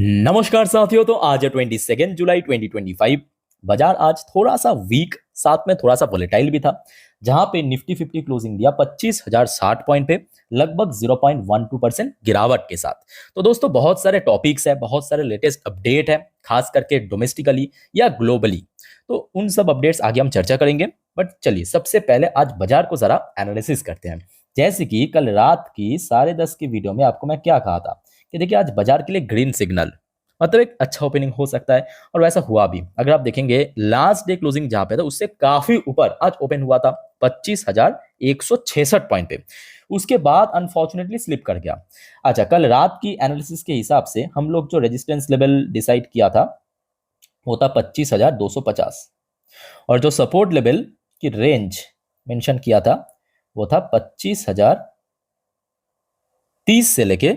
नमस्कार साथियों। तो आज है 22 जुलाई 2025। बाजार आज थोड़ा सा वीक, साथ में थोड़ा सा वोलेटाइल भी था, जहां पे निफ्टी 50 क्लोजिंग दिया 25,060 पॉइंट पे, लगभग 0.12% गिरावट के साथ। तो दोस्तों, बहुत सारे टॉपिक्स है, बहुत सारे लेटेस्ट अपडेट है, खास करके डोमेस्टिकली या ग्लोबली। तो उन सब अपडेट्स आगे हम चर्चा करेंगे। बट चलिए, सबसे पहले आज बाजार को जरा एनालिसिस करते हैं। जैसे कि कल रात की 10:30 की वीडियो में आपको मैं क्या कहा था कि देखिए, आज बाजार के लिए ग्रीन सिग्नल मतलब एक अच्छा ओपनिंग हो सकता है, और वैसा हुआ भी। अगर आप देखेंगे लास्ट डे क्लोजिंग जहां पे था उससे काफी ऊपर आज ओपन हुआ था 25,166 पॉइंट पे। उसके बाद अनफॉर्चुनेटली स्लिप कर गया। अच्छा, कल रात की एनालिसिस के हिसाब से हम लोग जो रेजिस्टेंस लेवल डिसाइड किया था वो था 25,250, और जो सपोर्ट लेवल की रेंज मेंशन किया था वो था 25,030 से लेके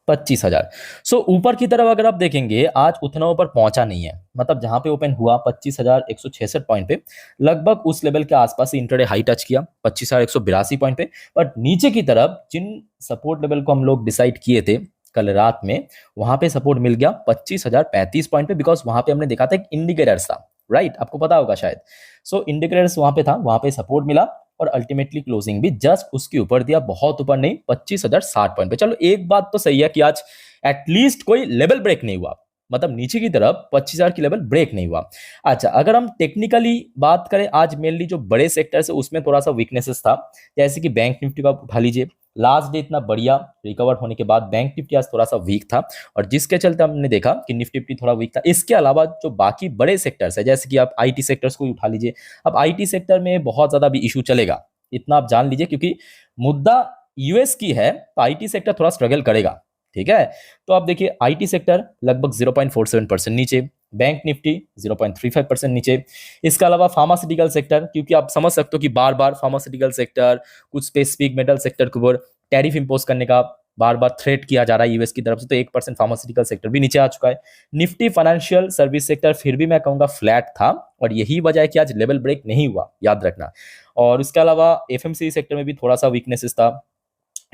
25,000। सो ऊपर की तरफ अगर आप देखेंगे आज उतना ऊपर पहुंचा नहीं है, मतलब जहां पे ओपन हुआ 25,166 पॉइंट पे, लगभग उस लेवल के आसपास ही इंटरडे हाई टच किया 25,182 पॉइंट पे। बट नीचे की तरफ जिन सपोर्ट लेवल को हम लोग डिसाइड किए थे कल रात में, वहां पे सपोर्ट मिल गया 25,035 पॉइंट पे, बिकॉज वहां पे हमने देखा था एक इंडिकेटर्स था, राइट? आपको पता होगा शायद। सो इंडिकेटर्स वहां पे था, वहां पे सपोर्ट मिला, और अल्टीमेटली क्लोजिंग भी जस्ट उसके ऊपर दिया, बहुत ऊपर नहीं, 25,060 पॉइंट पे। चलो, एक बात तो सही है कि आज एटलीस्ट कोई लेवल ब्रेक नहीं हुआ, मतलब नीचे की तरफ 25,000 की लेवल ब्रेक नहीं हुआ। अच्छा, अगर हम टेक्निकली बात करें, आज मेनली जो बड़े सेक्टर्स है उसमें थोड़ा सा वीकनेसेस था। जैसे कि बैंक निफ्टी का उठा लीजिए, लास्ट डे इतना बढ़िया रिकवर होने के बाद बैंक निफ्टी आज थोड़ा सा वीक था, और जिसके चलते हमने देखा कि निफ्टी निफ्टी थोड़ा वीक था। इसके अलावा जो बाकी बड़े सेक्टर्स है, जैसे कि आप आईटी सेक्टर्स को उठा लीजिए, अब आईटी सेक्टर में बहुत ज्यादा भी इशू चलेगा, इतना आप जान लीजिए, क्योंकि मुद्दा यूएस की है, तो आईटी सेक्टर थोड़ा स्ट्रगल करेगा। ठीक है, तो आप देखिए आईटी सेक्टर लगभग 0.47% नीचे, बैंक निफ्टी 0.35% नीचे। इसके अलावा फार्मास्यूटिकल सेक्टर, क्योंकि आप समझ सकते हो कि बार बार फार्मास्यूटिकल सेक्टर, कुछ स्पेसिफिक मेटल सेक्टर के ऊपर टैरिफ इंपोज करने का बार बार थ्रेट किया जा रहा है यूएस की तरफ से, तो 1% फार्मास्यूटिकल सेक्टर भी नीचे आ चुका है। निफ्टी फाइनेंशियल सर्विस सेक्टर फिर भी मैं कहूंगा फ्लैट था, और यही वजह है कि आज लेवल ब्रेक नहीं हुआ, याद रखना। और इसके अलावा एफएमसीजी सेक्टर में भी थोड़ा सा वीकनेसेस था,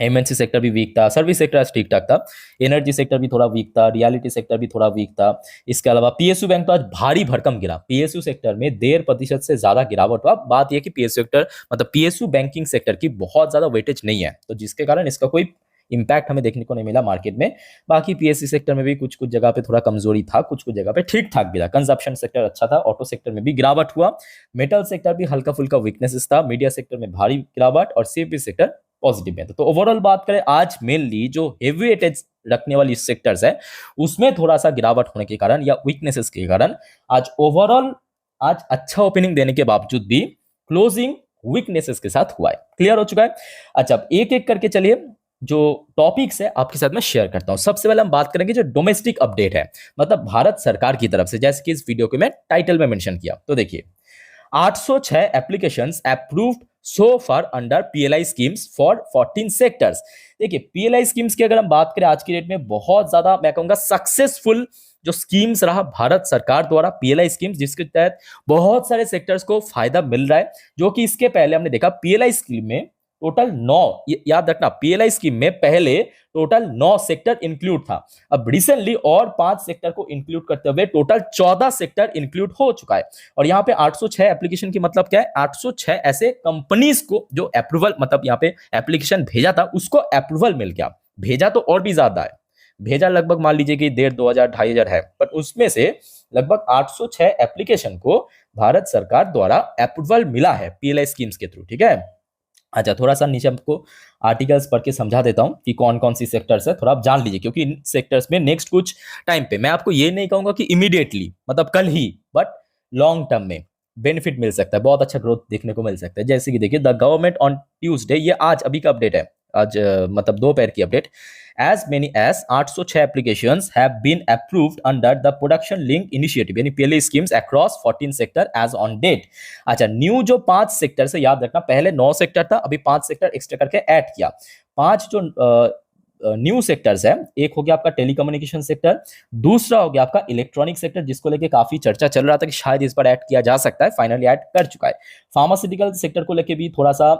एमएनसी सेक्टर भी वीक था, सर्विस सेक्टर ठीक ठाक था, एनर्जी सेक्टर भी थोड़ा वीक था, रियलिटी सेक्टर भी थोड़ा वीक था। इसके अलावा पीएसयू बैंक तो आज भारी भरकम गिरा, पीएसयू सेक्टर में 1.5% से ज्यादा गिरावट हुआ। बात यह कि पीएसयू सेक्टर मतलब पीएसयू बैंकिंग सेक्टर की बहुत ज्यादा वेटेज नहीं है, तो जिसके कारण इसका कोई इंपैक्ट हमें देखने को नहीं मिला मार्केट में। बाकी पीएससी सेक्टर में भी कुछ कुछ जगह पे थोड़ा कमजोरी था, कुछ कुछ जगह पे ठीक ठाक भी था। कंजप्शन सेक्टर अच्छा था, ऑटो सेक्टर में भी गिरावट हुआ, मेटल सेक्टर भी हल्का फुल्का वीकनेसेस था, मीडिया सेक्टर में भारी गिरावट, और सीपी सेक्टर पॉजिटिव में था। तो ओवरऑल बात करें, आज मेनली जो हेवी वेटेज रखने वाली सेक्टर्स है उसमें थोड़ा सा गिरावट होने के कारण या वीकनेसेस के कारण आज ओवरऑल आज अच्छा ओपनिंग देने के बावजूद भी क्लोजिंग वीकनेसेस के साथ हुआ है। क्लियर हो चुका है? अच्छा, अब एक एक करके चलिए जो टॉपिक्स है आपके साथ मैं शेयर करता हूं। सबसे पहले हम बात करेंगे जो डोमेस्टिक अपडेट है, मतलब भारत सरकार की तरफ से, जैसे कि इस वीडियो को मैं टाइटल में मेंशन किया। तो देखिए, 806 applications approved so far under PLI schemes for 14 sectors. देखिए, पीएलआई स्कीम्स की अगर हम बात करें आज की डेट में, बहुत ज्यादा मैं कहूंगा सक्सेसफुल जो स्कीम्स रहा भारत सरकार द्वारा, पीएलआई स्कीम्स, जिसके तहत बहुत सारे सेक्टर्स को फायदा मिल रहा है। जो कि इसके पहले हमने देखा पीएलआई स्कीम में टोटल 9, याद रखना, पीएलआई स्कीम में पहले टोटल 9 सेक्टर इंक्लूड था। अब रिसेंटली और 5 सेक्टर को इंक्लूड करते हुए टोटल 14 सेक्टर इंक्लूड हो चुका है। और यहाँ पे 806 एप्लीकेशन की मतलब क्या है? 806 ऐसे कंपनीज को जो अप्रूवल, मतलब यहाँ पे एप्लीकेशन भेजा था उसको अप्रूवल मिल गया। भेजा तो और भी ज्यादा है, भेजा लगभग मान लीजिए कि 1,500 2,500 है, पर उसमें से लगभग 806 एप्लीकेशन को भारत सरकार द्वारा अप्रूवल मिला है पीएलआई स्कीम्स के थ्रू। ठीक है? अच्छा, थोड़ा सा नीचे आपको आर्टिकल्स पढ़ के समझा देता हूं कि कौन कौन सी सेक्टर्स है, थोड़ा आप जान लीजिए, क्योंकि इन सेक्टर्स में नेक्स्ट कुछ टाइम पे, मैं आपको ये नहीं कहूंगा कि इमीडिएटली मतलब कल ही, बट लॉन्ग टर्म में बेनिफिट मिल सकता है, बहुत अच्छा ग्रोथ देखने को मिल सकता है। जैसे कि देखिए, द गवर्नमेंट ऑन ट्यूसडे, ये आज अभी का अपडेट है, आज मतलब दोपहर की update, as many as 806 applications have been approved under the production link initiative यानी PLI schemes across 14 sector as on date। अच्छा, न्यू जो 5 सेक्टर से, याद रखना पहले 9 सेक्टर था, अभी 5 सेक्टर एक्स्ट्रा करके ऐड किया। 5 जो न्यू सेक्टर्स है, एक हो गया आपका टेलीकम्युनिकेशन सेक्टर, दूसरा हो गया आपका इलेक्ट्रॉनिक सेक्टर, जिसको लेके काफी चर्चा चल रहा था कि शायद इस पर ऐड किया जा सकता है, फाइनली ऐड कर चुका है। फार्मास्यूटिकल सेक्टर को लेके भी थोड़ा सा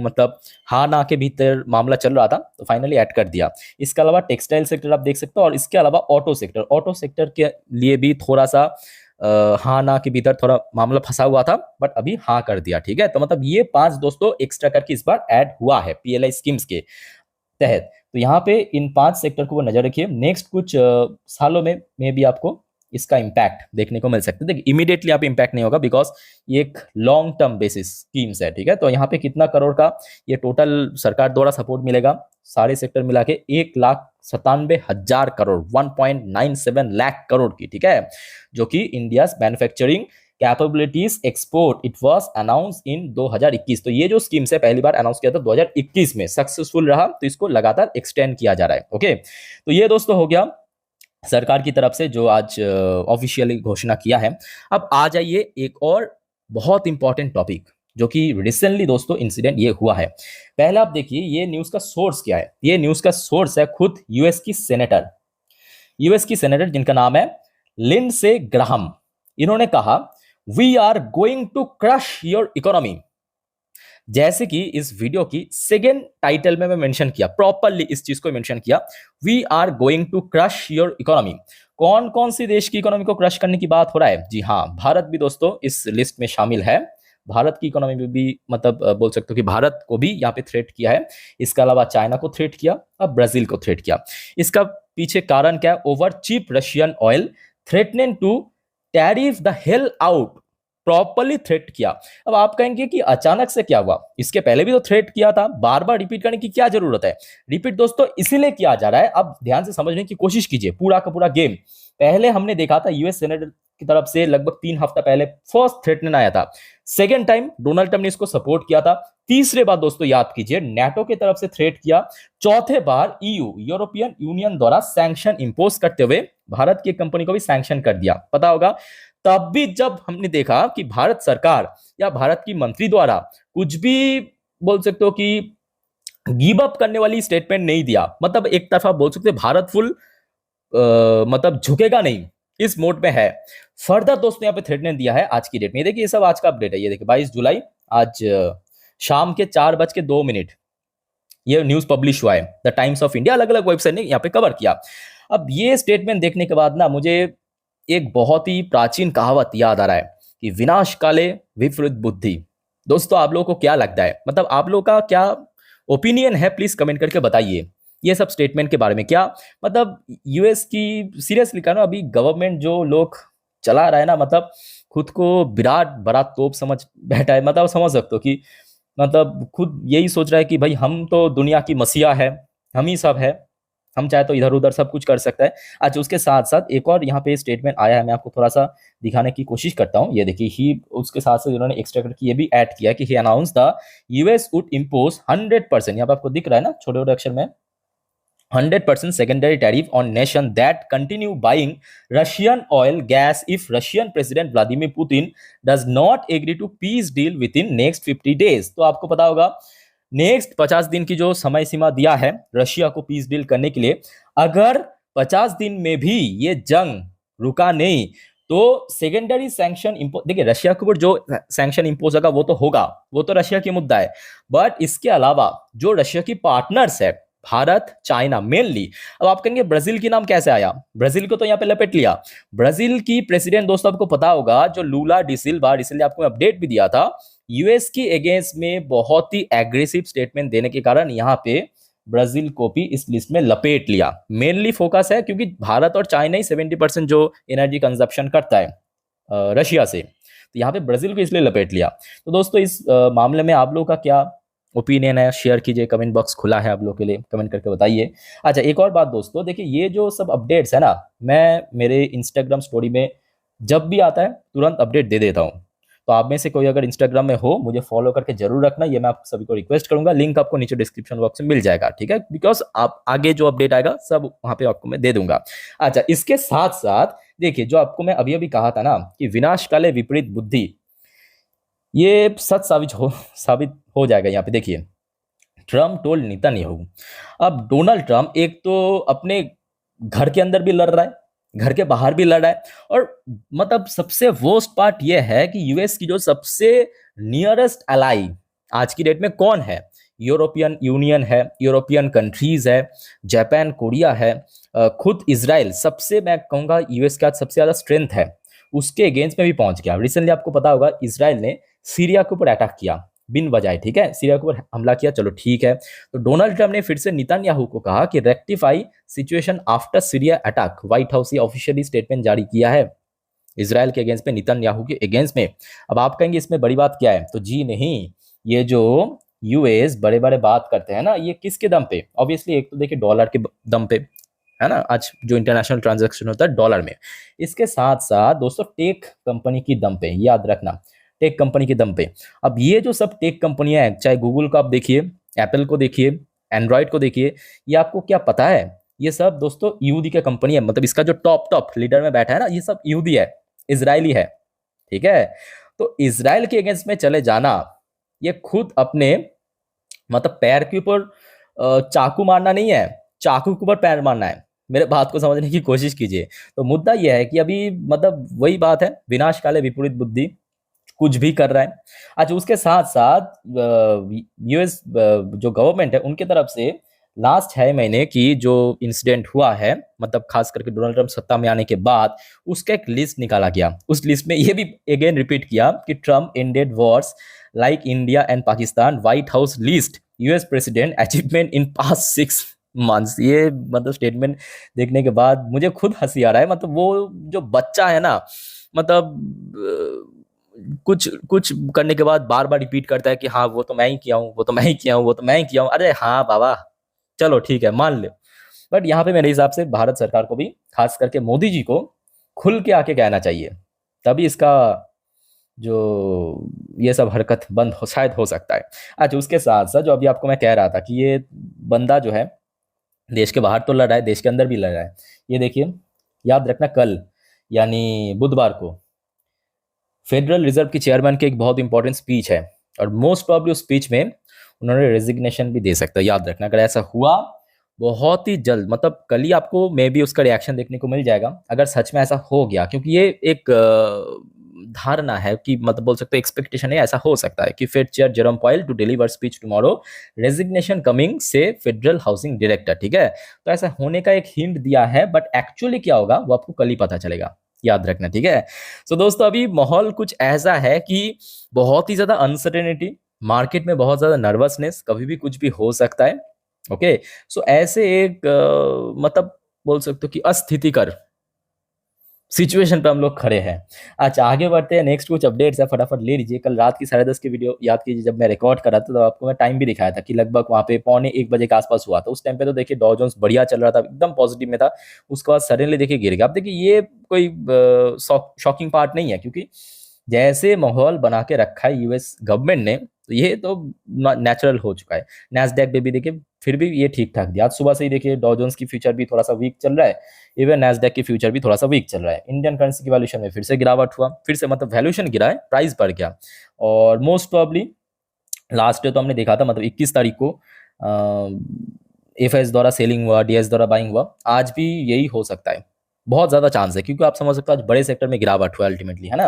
मतलब हाँ ना के भीतर मामला चल रहा था, तो फाइनली ऐड कर दिया। इसके अलावा टेक्सटाइल सेक्टर आप देख सकते हो, और इसके अलावा ऑटो सेक्टर के लिए भी थोड़ा सा हाँ ना के भीतर थोड़ा मामला फंसा हुआ था, बट अभी हाँ कर दिया। ठीक है, तो मतलब ये 5 दोस्तों एक्स्ट्रा करके इस बार ऐड हुआ है पीएलआई स्कीम्स के तहत। तो यहाँ पे इन 5 सेक्टर को वो नजर रखिए, नेक्स्ट कुछ सालों में भी आपको इसका इम्पैक्ट देखने को मिल सकता है। देखिए इमीडिएटली यहाँ पे इम्पैक्ट नहीं होगा, बिकॉज ये एक लॉन्ग टर्म बेसिस स्कीम्स है। ठीक है, तो यहाँ पे कितना करोड़ का ये टोटल सरकार द्वारा सपोर्ट मिलेगा, सारे सेक्टर मिला के 1,97,000 करोड़, 1.97 लाख करोड़ की। ठीक है, जो कि India manufacturing capabilities export it was announce इन 2021। तो ये जो स्कीम्स है पहली बार अनाउंस किया था 2021 में, सक्सेसफुल रहा, तो इसको लगातार एक्सटेंड किया जा रहा है। ओके, तो ये दोस्तों हो गया सरकार की तरफ से जो आज ऑफिशियली घोषणा किया है। अब आ जाइए एक और बहुत इंपॉर्टेंट टॉपिक, जो कि रिसेंटली दोस्तों इंसिडेंट ये हुआ है। पहला आप देखिए ये न्यूज का सोर्स क्या है। ये न्यूज का सोर्स है खुद यूएस की सेनेटर जिनका नाम है लिंडसे ग्राहम। इन्होंने कहा we are going to crush your economy. जैसे कि इस वीडियो की सेकेंड टाइटल में मैं मेंशन किया, प्रॉपरली इस चीज को मेंशन किया, we are going to crush your economy. कौन कौन सी देश की इकोनॉमी को क्रश करने की बात हो रहा है? जी हाँ, भारत भी दोस्तों इस लिस्ट में शामिल है। भारत की इकोनॉमी में भी मतलब बोल सकते हो कि भारत को भी यहाँ पे थ्रेट किया है। इसके अलावा चाइना को थ्रेट किया, अब ब्राजील को थ्रेट किया। इसका पीछे कारण क्या है? Over cheap Russian oil threatening to tariff the hell out, properly threat किया। अब आप कहेंगे कि अचानक से क्या हुआ, इसके पहले भी तो थ्रेट किया था, बार बार रिपीट करने की क्या जरूरत है? रिपीट दोस्तों इसीलिए किया जा रहा है, अब ध्यान से समझने की कोशिश कीजिए पूरा का पूरा गेम। पहले हमने देखा था यूएस सेनेटर की तरफ से लगभग 3 हफ्ता पहले फर्स्ट थ्रेटन आया था, सेकेंड टाइम डोनाल्ड ट्रंप ने इसको सपोर्ट किया था, तीसरे बार दोस्तों याद कीजिए नेटो की तरफ से थ्रेट किया, चौथे बार ईयू यूरोपियन यूनियन द्वारा सैंक्शन इंपोज करते हुए भारत की कंपनी को भी सैंक्शन कर दिया। पता होगा तब भी जब हमने देखा कि भारत सरकार या भारत की मंत्री द्वारा कुछ भी बोल सकते हो कि गिव अप करने वाली स्टेटमेंट नहीं दिया, मतलब एक तरफा बोल सकते भारत फुल मतलब झुकेगा नहीं, इस मोड में है। फर्दर दोस्तों यहाँ पे थ्रेटमेंट दिया है आज की डेट में। देखिए ये सब आज का अपडेट है, ये देखिए 22 जुलाई आज शाम के 4:02 ये न्यूज पब्लिश हुआ है। द टाइम्स ऑफ इंडिया अलग अलग वेबसाइट ने यहाँ पे कवर किया। अब ये स्टेटमेंट देखने के बाद ना मुझे एक बहुत ही प्राचीन कहावत याद आ रहा है कि विनाश काले विपरीत बुद्धि। दोस्तों आप लोगों को क्या लगता है, मतलब आप लोगों का क्या ओपिनियन है, प्लीज कमेंट करके बताइए ये सब स्टेटमेंट के बारे में। क्या मतलब यूएस की सीरियसली कहा ना, अभी गवर्नमेंट जो लोग चला रहा है ना, मतलब खुद को विराट बड़ा तोप समझ बैठा है। मतलब समझ सकते हो कि मतलब खुद यही सोच रहा है कि भाई हम तो दुनिया की मसीहा है, हम ही सब है, हम चाहे तो इधर उधर सब कुछ कर सकता है। अच्छा उसके साथ साथ एक और यहाँ पे स्टेटमेंट आया है, मैं आपको थोड़ा सा दिखाने की कोशिश करता हूँ। ये देखिए ही उसके साथ साथ उन्होंने एक्स्ट्रा करके ये भी ऐड किया कि he announce the US would impose 100%, यहाँ पे आपको दिख रहा है ना छोटे छोटे अक्षर में, 100% secondary tariff on nation that continue buying Russian oil gas if Russian President Vladimir Putin does not agree to peace deal within next 50 days। तो आपको पता होगा नेक्स्ट 50 दिन की जो समय सीमा दिया है रशिया को पीस डील करने के लिए, अगर 50 दिन में भी ये जंग रुका नहीं तो सेकेंडरी सैंक्शन इम्पोज, देखिए रशिया के ऊपर जो सैंक्शन इम्पोज होगा वो तो होगा, वो तो रशिया की मुद्दा है, बट इसके अलावा जो रशिया की पार्टनर्स है भारत चाइना मेनली। अब आप कहेंगे ब्राजील की नाम कैसे आया? ब्राजील को तो यहाँ पे लपेट लिया। ब्राजील की प्रेसिडेंट दोस्तों आपको पता होगा जो लूला डी सिल्वा, इसलिए आपको अपडेट भी दिया था, यूएस की अगेंस्ट में बहुत ही एग्रेसिव स्टेटमेंट देने के कारण यहाँ पे ब्राजील को भी इस लिस्ट में लपेट लिया। मेनली फोकस है क्योंकि भारत और चाइना ही 70% जो एनर्जी कंजप्शन करता है रशिया से, तो यहाँ पे ब्राजील को इसलिए लपेट लिया। तो दोस्तों इस मामले में आप लोगों का क्या ओपिनियन है, शेयर कीजिए, कमेंट बॉक्स खुला है आप लोगों के लिए, कमेंट करके बताइए। अच्छा एक और बात दोस्तों, देखिए ये जो सब अपडेट्स है ना, मैं मेरे इंस्टाग्राम स्टोरी में जब भी आता है तुरंत अपडेट दे देता हूँ। तो आप में से कोई अगर इंस्टाग्राम में हो मुझे फॉलो करके जरूर रखना, ये मैं आप सभी को रिक्वेस्ट करूंगा। लिंक आपको नीचे डिस्क्रिप्शन बॉक्स में मिल जाएगा, ठीक है, बिकॉज आप आगे जो अपडेट आएगा सब वहां पे आपको मैं दे दूंगा। अच्छा इसके साथ साथ देखिए जो आपको मैं अभी अभी कहा था ना कि विनाश काले विपरीत बुद्धि, ये सच साबित हो जाएगा। यहाँ पे देखिए ट्रम्प टोल्ड नेतन्याहू। अब डोनाल्ड ट्रम्प एक तो अपने घर के अंदर भी लड़ रहा है, घर के बाहर भी लड़ रहा है, और मतलब सबसे वर्स्ट पार्ट यह है कि यूएस की जो सबसे नियरेस्ट अलाई आज की डेट में कौन है? यूरोपियन यूनियन है, यूरोपियन कंट्रीज है, जापान, कोरिया है, खुद इजराइल, सबसे मैं कहूँगा यूएस का सबसे ज़्यादा स्ट्रेंथ है, उसके अगेंस्ट में भी पहुंच गया। रिसेंटली आपको पता होगा इजराइल ने सीरिया के ऊपर अटैक किया बिन वजह, ठीक है, सीरिया के ऊपर हमला किया, चलो ठीक है। तो डोनाल्ड ट्रम्प ने फिर से नेतन्याहू को कहा कि rectify situation after Syria attack. White house ने ऑफिशियली स्टेटमेंट जारी किया है इजराइल के अगेंस्ट में, नेतन्याहू के अगेंस्ट में। अब आप कहेंगे इसमें बड़ी बात क्या है? तो जी नहीं, ये जो यूएस बड़े बड़े बात करते हैं ना, ये किसके दम पे? ऑब्वियसली एक तो देखिए डॉलर के दम पे, है ना, आज जो इंटरनेशनल ट्रांजैक्शन होता है डॉलर में। इसके साथ साथ दोस्तों टेक कंपनी की दम पे, याद रखना, टेक कंपनी के दम पे। अब ये जो सब टेक कंपनियां हैं, चाहे गूगल को आप देखिए, एप्पल को देखिए, एंड्रॉइड को देखिए, ये आपको क्या पता है? ये सब दोस्तों यहूदी की कंपनी है। मतलब इसका जो टॉप लीडर में बैठा है ना, ये सब यहूदी है, इजरायली है, ठीक है। तो इजराइल के अगेंस्ट में चले जाना, ये खुद अपने मतलब पैर के ऊपर चाकू मारना नहीं है, चाकू के ऊपर पैर मारना है। मेरे बात को समझने की कोशिश कीजिए। तो मुद्दा यह है कि अभी मतलब वही बात है, विनाश काले विपरीत बुद्धि, कुछ भी कर रहा है। अच्छा, उसके साथ साथ यूएस जो गवर्नमेंट है उनके तरफ से लास्ट 6 महीने की जो इंसिडेंट हुआ है, मतलब खास करके डोनाल्ड ट्रम्प सत्ता में आने के बाद, उसका एक लिस्ट निकाला गया। उस लिस्ट में ये भी अगेन रिपीट किया कि Trump ended Wars like India and Pakistan, white house list US president achievement in past 6 months. ये मतलब स्टेटमेंट देखने के बाद मुझे खुद हंसी आ रहा है। मतलब वो जो बच्चा है ना, मतलब कुछ कुछ करने के बाद बार बार रिपीट करता है कि हाँ वो तो मैं ही किया हूँ, वो तो मैं ही किया हूँ, वो तो मैं ही किया हूँ। अरे हाँ बाबा, चलो ठीक है, मान ले। बट यहाँ पे मेरे हिसाब से भारत सरकार को भी, खास करके मोदी जी को, खुल के आके कहना चाहिए, तभी इसका जो ये सब हरकत बंद हो, शायद हो सकता है। अच्छा, उसके साथ साथ जो अभी आपको मैं कह रहा था कि ये बंदा जो है देश के बाहर तो लड़ रहा है, देश के अंदर भी लड़ रहा है। ये देखिए, याद रखना, कल यानी बुधवार को फेडरल रिजर्व की चेयरमैन की एक बहुत इंपॉर्टेंट स्पीच है, और मोस्ट प्रॉब्ली उस स्पीच में उन्होंने रेजिग्नेशन भी दे सकता है। याद रखना, अगर ऐसा हुआ बहुत ही जल्द, मतलब कल ही आपको मे बी उसका रिएक्शन देखने को मिल जाएगा, अगर सच में ऐसा हो गया। क्योंकि ये एक धारणा है कि, मतलब बोल सकते हो एक्सपेक्टेशन है, ऐसा हो सकता है कि Fed chair Jerome Powell to deliver speech tomorrow, resignation coming से फेडरल हाउसिंग डायरेक्टर, ठीक है। तो ऐसा होने का एक हिंट दिया है, बट एक्चुअली क्या होगा वो आपको कल ही पता चलेगा, याद रखना, ठीक है। सो दोस्तों, अभी माहौल कुछ ऐसा है कि बहुत ही ज्यादा अनसर्टेनिटी, मार्केट में बहुत ज्यादा नर्वसनेस, कभी भी कुछ भी हो सकता है। ओके, सो ऐसे एक मतलब बोल सकते हो कि अस्थितिकर सिचुएशन पे हम लोग खड़े हैं। अच्छा, आगे बढ़ते हैं, नेक्स्ट कुछ अपडेट्स है, फटाफट ले लीजिए। कल रात की 10:30 की वीडियो याद कीजिए, जब मैं रिकॉर्ड कर रहा था तो आपको मैं टाइम भी दिखाया था कि लगभग वहाँ पे 12:45 के आसपास हुआ था। उस टाइम पे तो देखिए डॉ जोन्स बढ़िया चल रहा था, एकदम पॉजिटिव में था। उसके बाद सडनली देखिए गिर गया। अब देखिए ये कोई शॉकिंग पार्ट नहीं है, क्योंकि जैसे माहौल बना के रखा है यूएस गवर्नमेंट ने, तो ये तो नेचुरल हो चुका है। नैस्डैक पे भी देखिए फिर भी ये ठीक ठाक दिया। आज सुबह से ही देखिए डॉ जोन्स की फ्यूचर भी थोड़ा सा वीक चल रहा है, इवन नैस्डैक की फ्यूचर भी थोड़ा सा वीक चल रहा है। इंडियन करेंसी की वैल्यूएशन में फिर से गिरावट हुआ, फिर से मतलब वैल्यूएशन गिरा है, प्राइस बढ़ गया। और मोस्ट प्रॉब्ली लास्ट डे तो हमने देखा था, मतलब 21 तारीख को एफएस द्वारा सेलिंग हुआ, डीएस द्वारा बाइंग हुआ, आज भी यही हो सकता है, बहुत ज्यादा चांस है, क्योंकि आप समझ सकते हो आज बड़े सेक्टर में गिरावट हुआ अल्टीमेटली, है ना।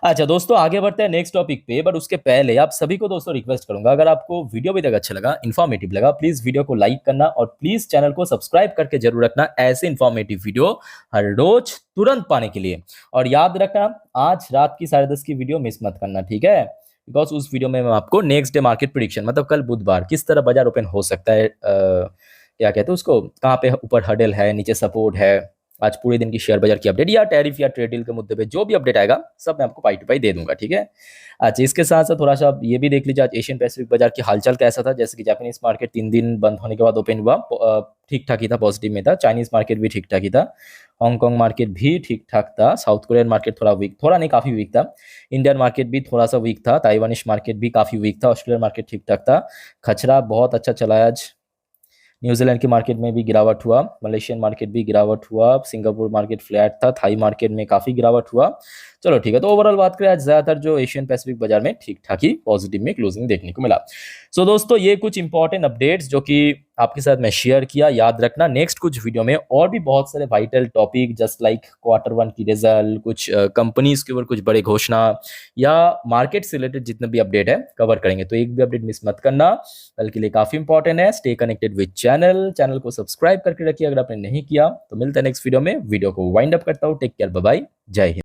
अच्छा दोस्तों, आगे बढ़ते हैं नेक्स्ट टॉपिक पे, बट उसके पहले आप सभी को दोस्तों रिक्वेस्ट करूंगा, अगर आपको वीडियो भी तक अच्छा लगा, इन्फॉर्मेटिव लगा, प्लीज वीडियो को लाइक करना, और प्लीज चैनल को सब्सक्राइब करके जरूर रखना, ऐसे इन्फॉर्मेटिव वीडियो हर रोज तुरंत पाने के लिए। और याद रखना, आज रात की 10:30 की वीडियो मिस मत करना, ठीक है, बिकॉज उस वीडियो में मैं आपको नेक्स्ट डे मार्केट प्रिडिक्शन, मतलब कल बुधवार किस तरह बाजार ओपन हो सकता है, क्या कहते हैं उसको, कहाँ पे ऊपर हर्डल है, नीचे सपोर्ट है, आज पूरे दिन की शेयर बाजार की अपडेट, या टैरिफ या ट्रेड डील के मुद्दे पे जो भी अपडेट आएगा सब मैं आपको पाई टू पाई दे दूंगा, ठीक है। अच्छा, इसके साथ साथ थोड़ा सा ये भी देख लीजिए आज एशियन पैसिफिक बाजार की हालचाल कैसा था। जैसे कि जापानीज मार्केट 3 दिन बंद होने के बाद ओपन हुआ, ठीक ठाक ही था, पॉजिटिव में था। चाइनीज मार्केट भी ठीक ठाक ही था, हांगकांग मार्केट भी ठीक ठाक था, साउथ कोरियन मार्केट थोड़ा वीक, थोड़ा नहीं काफी वीक था, इंडियन मार्केट भी थोड़ा सा वीक था, ताइवानिश मार्केट भी काफी वीक था, ऑस्ट्रेलियन मार्केट ठीक ठाक था, खचरा बहुत अच्छा चला आज, न्यूजीलैंड की मार्केट में भी गिरावट हुआ, मलेशियन मार्केट भी गिरावट हुआ, सिंगापुर मार्केट फ्लैट था, थाई मार्केट में काफ़ी गिरावट हुआ। चलो ठीक है, तो ओवरऑल बात करें आज ज़्यादातर जो एशियन पैसिफिक बाजार में ठीक ठाक ही पॉजिटिव में क्लोजिंग देखने को मिला। सो दोस्तों ये कुछ इंपॉर्टेंट अपडेट्स जो कि आपके साथ मैं शेयर किया। याद रखना नेक्स्ट कुछ वीडियो में और भी बहुत सारे vital topic just like Q1 की रिजल्ट, कुछ कंपनीज के ऊपर कुछ बड़े घोषणा या मार्केट से रिलेटेड जितने भी अपडेट है कवर करेंगे, तो एक भी अपडेट मिस मत करना, कल के लिए काफी इंपॉर्टेंट है। स्टे कनेक्टेड विद चैनल को सब्सक्राइब करके रखिए अगर आपने नहीं किया। तो मिलते हैं नेक्स्ट वीडियो में, वीडियो को वाइंड अप करता हूँ। टेक केयर, बाय बाय, जय हिंद।